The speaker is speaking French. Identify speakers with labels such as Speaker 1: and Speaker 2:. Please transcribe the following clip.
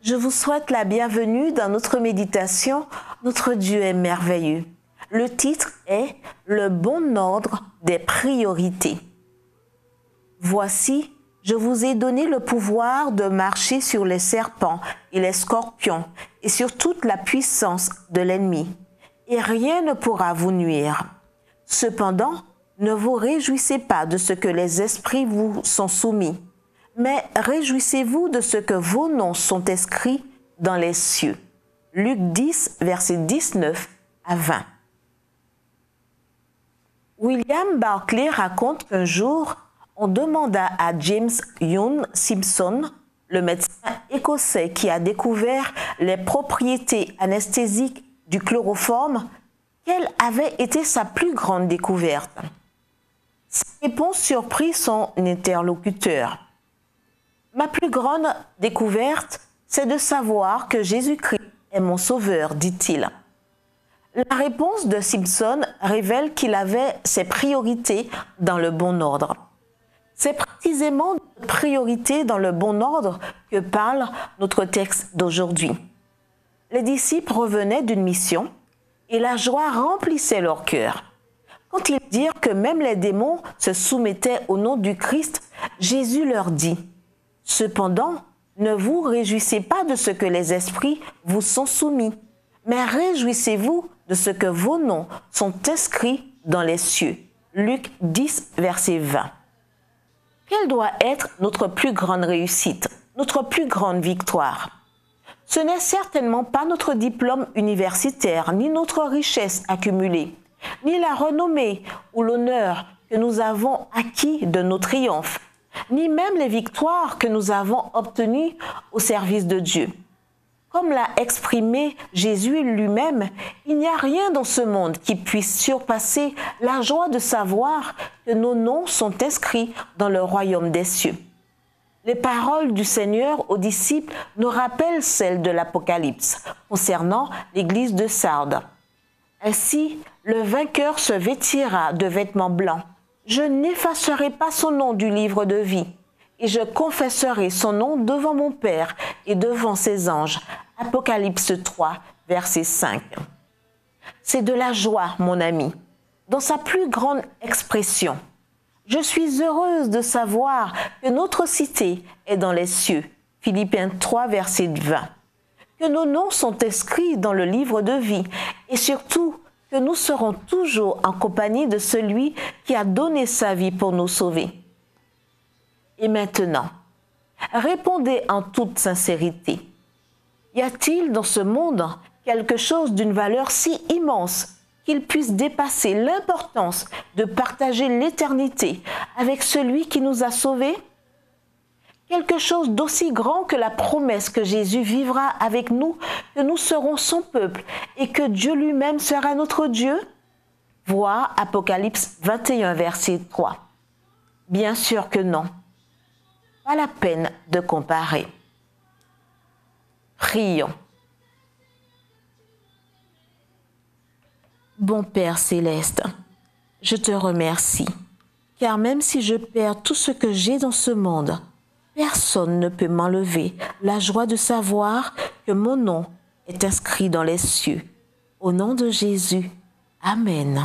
Speaker 1: Je vous souhaite la bienvenue dans notre méditation. Notre Dieu est merveilleux. Le titre est « Le bon ordre des priorités ». Voici, je vous ai donné le pouvoir de marcher sur les serpents et les scorpions et sur toute la puissance de l'ennemi, et rien ne pourra vous nuire. Cependant, ne vous réjouissez pas de ce que les esprits vous sont soumis, mais réjouissez-vous de ce que vos noms sont inscrits dans les cieux. Luc 10, versets 19 à 20. William Barclay raconte qu'un jour, on demanda à James Young Simpson, le médecin écossais qui a découvert les propriétés anesthésiques du chloroforme, quelle avait été sa plus grande découverte. Sa réponse surprit son interlocuteur. « Ma plus grande découverte, c'est de savoir que Jésus-Christ est mon sauveur, dit-il. » La réponse de Simpson révèle qu'il avait ses priorités dans le bon ordre. C'est précisément de priorités dans le bon ordre que parle notre texte d'aujourd'hui. Les disciples revenaient d'une mission et la joie remplissait leur cœur. Quand ils dirent que même les démons se soumettaient au nom du Christ, Jésus leur dit « Cependant, ne vous réjouissez pas de ce que les esprits vous sont soumis, mais réjouissez-vous de ce que vos noms sont inscrits dans les cieux. » Luc 10, verset 20. Quelle doit être notre plus grande réussite, notre plus grande victoire? Ce n'est certainement pas notre diplôme universitaire, ni notre richesse accumulée, ni la renommée ou l'honneur que nous avons acquis de nos triomphes, ni même les victoires que nous avons obtenues au service de Dieu. Comme l'a exprimé Jésus lui-même, il n'y a rien dans ce monde qui puisse surpasser la joie de savoir que nos noms sont inscrits dans le royaume des cieux. Les paroles du Seigneur aux disciples nous rappellent celles de l'Apocalypse concernant l'église de Sardes. Ainsi, le vainqueur se vêtira de vêtements blancs. Je n'effacerai pas son nom du livre de vie, et je confesserai son nom devant mon Père et devant ses anges. Apocalypse 3, verset 5. C'est de la joie, mon ami, dans sa plus grande expression. Je suis heureuse de savoir que notre cité est dans les cieux. Philippiens 3, verset 20. Que nos noms sont inscrits dans le livre de vie et surtout que nous serons toujours en compagnie de celui qui a donné sa vie pour nous sauver. Et maintenant, répondez en toute sincérité. Y a-t-il dans ce monde quelque chose d'une valeur si immense qu'il puisse dépasser l'importance de partager l'éternité avec celui qui nous a sauvés? Quelque chose d'aussi grand que la promesse que Jésus vivra avec nous, que nous serons son peuple et que Dieu lui-même sera notre Dieu? Voir Apocalypse 21, verset 3. Bien sûr que non. Pas la peine de comparer. Prions. Bon Père céleste, je te remercie, car même si je perds tout ce que j'ai dans ce monde, personne ne peut m'enlever la joie de savoir que mon nom est inscrit dans les cieux. Au nom de Jésus, Amen.